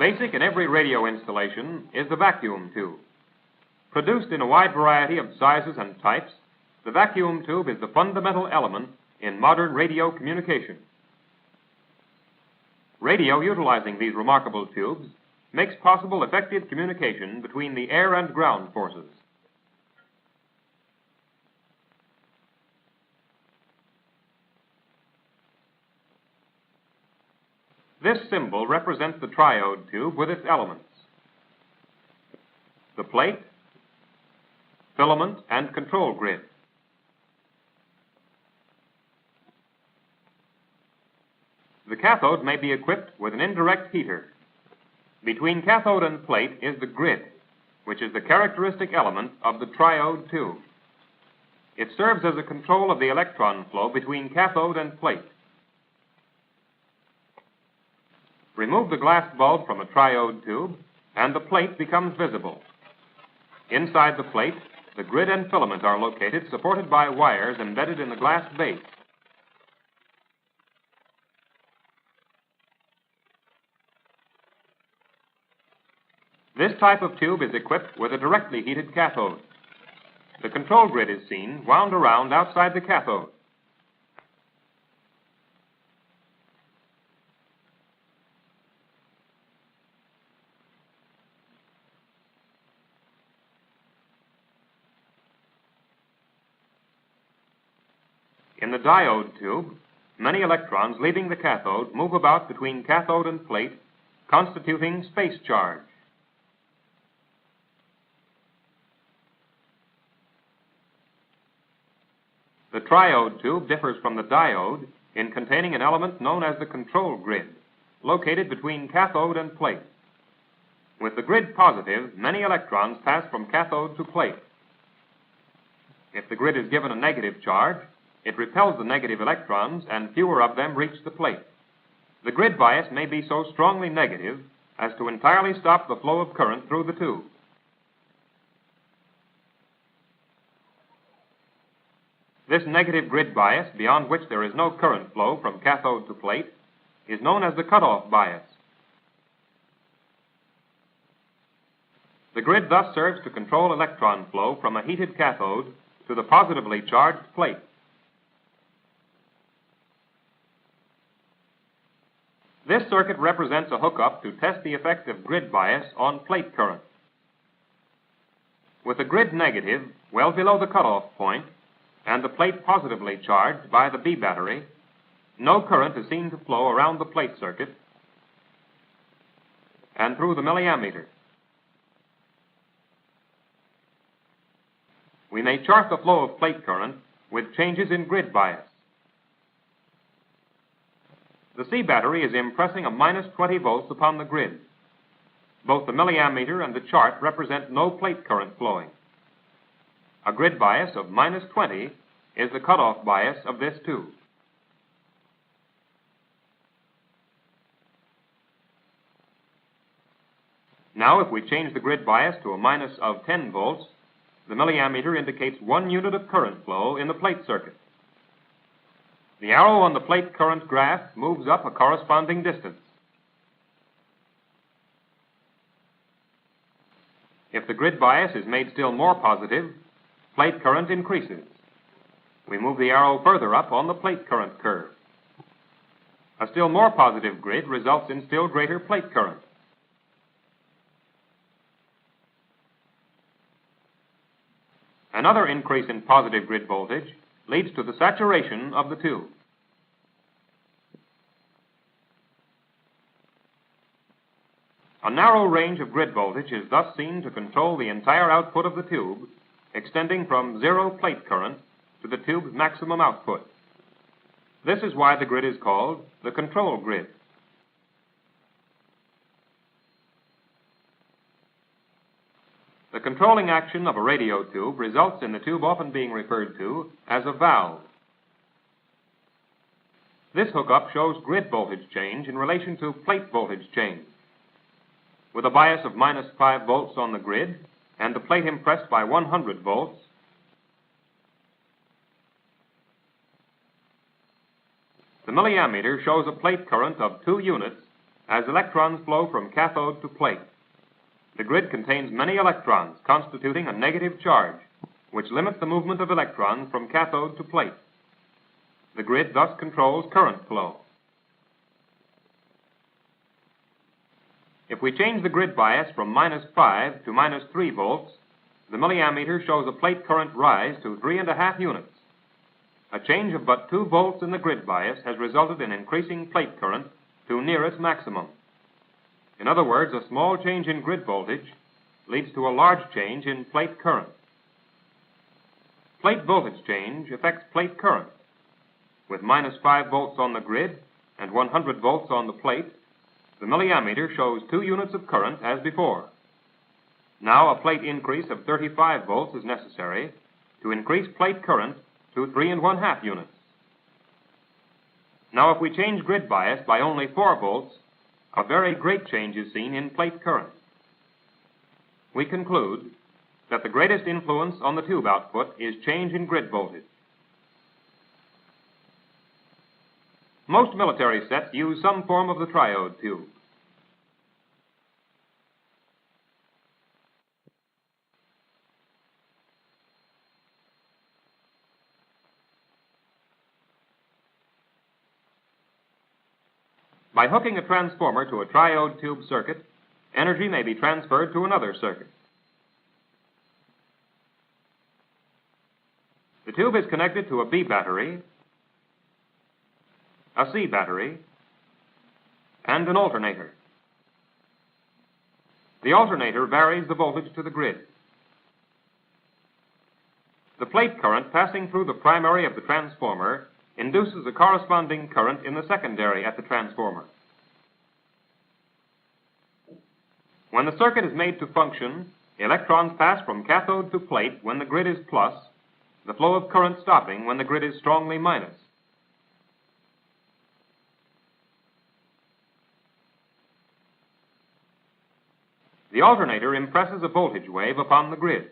Basic in every radio installation is the vacuum tube. Produced in a wide variety of sizes and types, the vacuum tube is the fundamental element in modern radio communication. Radio utilizing these remarkable tubes makes possible effective communication between the air and ground forces. This symbol represents the triode tube with its elements: the plate, filament, and control grid. The cathode may be equipped with an indirect heater. Between cathode and plate is the grid, which is the characteristic element of the triode tube. It serves as a control of the electron flow between cathode and plate. Remove the glass bulb from a triode tube, and the plate becomes visible. Inside the plate, the grid and filament are located, supported by wires embedded in the glass base. This type of tube is equipped with a directly heated cathode. The control grid is seen wound around outside the cathode. In the diode tube, many electrons leaving the cathode move about between cathode and plate, constituting space charge. The triode tube differs from the diode in containing an element known as the control grid, located between cathode and plate. With the grid positive, many electrons pass from cathode to plate. If the grid is given a negative charge, it repels the negative electrons and fewer of them reach the plate. The grid bias may be so strongly negative as to entirely stop the flow of current through the tube. This negative grid bias, beyond which there is no current flow from cathode to plate, is known as the cutoff bias. The grid thus serves to control electron flow from a heated cathode to the positively charged plate. This circuit represents a hookup to test the effect of grid bias on plate current. With the grid negative well below the cutoff point and the plate positively charged by the B battery, no current is seen to flow around the plate circuit and through the milliammeter. We may chart the flow of plate current with changes in grid bias. The C battery is impressing a minus 20 volts upon the grid. Both the milliammeter and the chart represent no plate current flowing. A grid bias of minus 20 is the cutoff bias of this tube. Now, if we change the grid bias to a minus of 10 volts, the milliammeter indicates 1 unit of current flow in the plate circuit. The arrow on the plate current graph moves up a corresponding distance. If the grid bias is made still more positive, plate current increases. We move the arrow further up on the plate current curve. A still more positive grid results in still greater plate current. Another increase in positive grid voltage leads to the saturation of the tube. A narrow range of grid voltage is thus seen to control the entire output of the tube, extending from zero plate current to the tube's maximum output. This is why the grid is called the control grid. The controlling action of a radio tube results in the tube often being referred to as a valve. This hookup shows grid voltage change in relation to plate voltage change. With a bias of minus 5 volts on the grid and the plate impressed by 100 volts, the milliammeter shows a plate current of 2 units as electrons flow from cathode to plate. The grid contains many electrons constituting a negative charge, which limits the movement of electrons from cathode to plate. The grid thus controls current flow. If we change the grid bias from -5 to -3 volts, the milliammeter shows a plate current rise to 3.5 units. A change of but 2 volts in the grid bias has resulted in increasing plate current to near its maximum. In other words, a small change in grid voltage leads to a large change in plate current. Plate voltage change affects plate current. With -5 volts on the grid and 100 volts on the plate, the milliammeter shows 2 units of current as before. Now a plate increase of 35 volts is necessary to increase plate current to 3.5 units. Now if we change grid bias by only 4 volts, a very great change is seen in plate current. We conclude that the greatest influence on the tube output is change in grid voltage. Most military sets use some form of the triode tube. By hooking a transformer to a triode tube circuit, energy may be transferred to another circuit. The tube is connected to a B battery, a C battery, and an alternator. The alternator varies the voltage to the grid. The plate current passing through the primary of the transformer induces a corresponding current in the secondary at the transformer. When the circuit is made to function, electrons pass from cathode to plate when the grid is plus, the flow of current stopping when the grid is strongly minus. The alternator impresses a voltage wave upon the grid.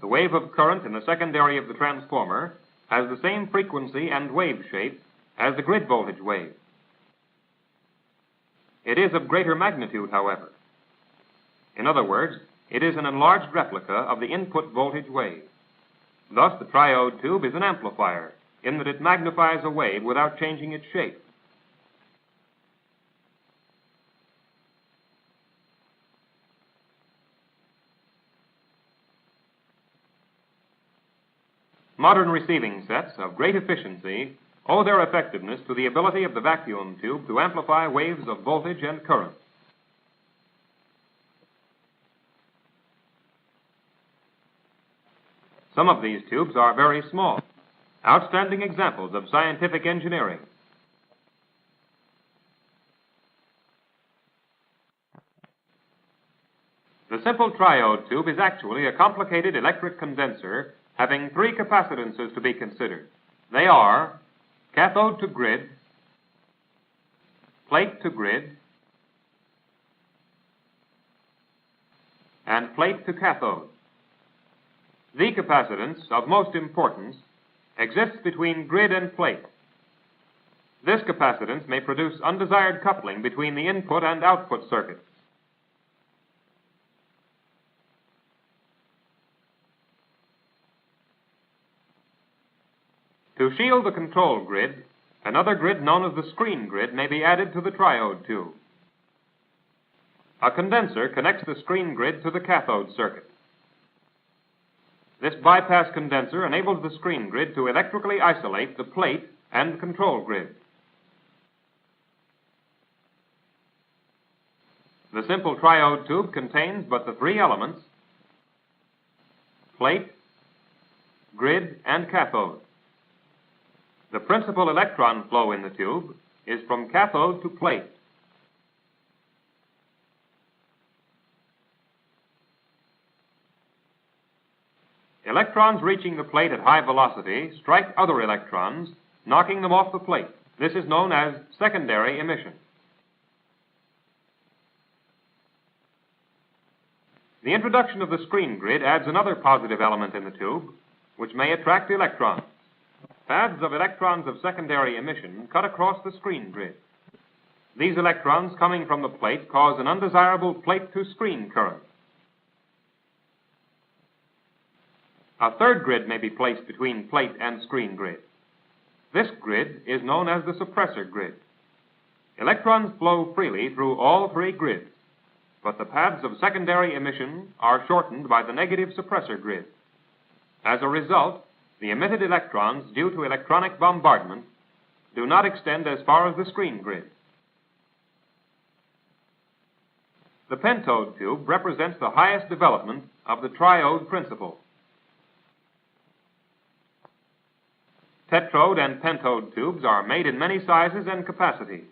The wave of current in the secondary of the transformer has the same frequency and wave shape as the grid voltage wave. It is of greater magnitude, however. In other words, it is an enlarged replica of the input voltage wave. Thus, the triode tube is an amplifier in that it magnifies a wave without changing its shape. Modern receiving sets of great efficiency owe their effectiveness to the ability of the vacuum tube to amplify waves of voltage and current. Some of these tubes are very small, outstanding examples of scientific engineering. The simple triode tube is actually a complicated electric condenser having 3 capacitances to be considered. They are cathode to grid, plate to grid, and plate to cathode. The capacitance, of most importance, exists between grid and plate. This capacitance may produce undesired coupling between the input and output circuits. To shield the control grid, another grid known as the screen grid may be added to the triode tube. A condenser connects the screen grid to the cathode circuit. This bypass condenser enables the screen grid to electrically isolate the plate and control grid. The simple triode tube contains but the 3 elements: plate, grid, and cathode. The principal electron flow in the tube is from cathode to plate. Electrons reaching the plate at high velocity strike other electrons, knocking them off the plate. This is known as secondary emission. The introduction of the screen grid adds another positive element in the tube, which may attract electrons. Paths of electrons of secondary emission cut across the screen grid. These electrons coming from the plate cause an undesirable plate-to-screen current. A third grid may be placed between plate and screen grid. This grid is known as the suppressor grid. Electrons flow freely through all three grids, but the paths of secondary emission are shortened by the negative suppressor grid. As a result, the emitted electrons, due to electronic bombardment, do not extend as far as the screen grid. The Pentode tube represents the highest development of the triode principle. Tetrode and pentode tubes are made in many sizes and capacities.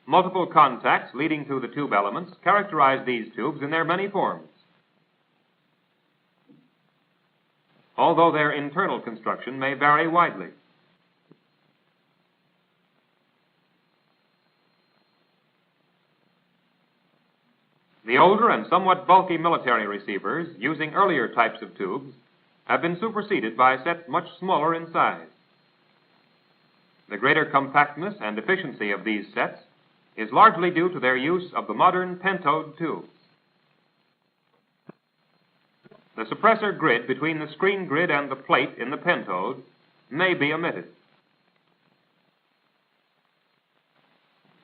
Multiple contacts leading to the tube elements characterize these tubes in their many forms. Although their internal construction may vary widely. The older and somewhat bulky military receivers, using earlier types of tubes, have been superseded by sets much smaller in size. The greater compactness and efficiency of these sets is largely due to their use of the modern pentode tubes. The suppressor grid between the screen grid and the plate in the pentode may be omitted.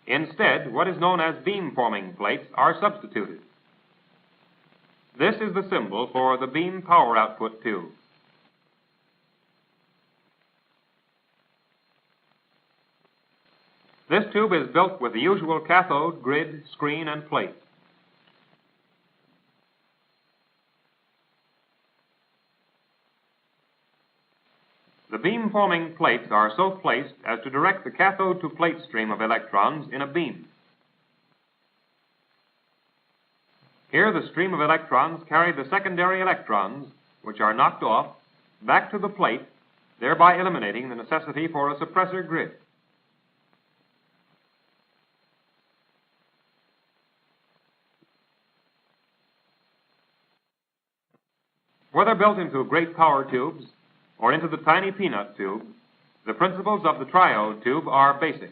Instead, what is known as beam-forming plates are substituted. This is the symbol for the beam power output tube. This tube is built with the usual cathode, grid, screen, and plate. The beam-forming plates are so placed as to direct the cathode-to-plate stream of electrons in a beam. Here the stream of electrons carry the secondary electrons, which are knocked off, back to the plate, thereby eliminating the necessity for a suppressor grid. Whether built into great power tubes or into the tiny peanut tube, the principles of the triode tube are basic.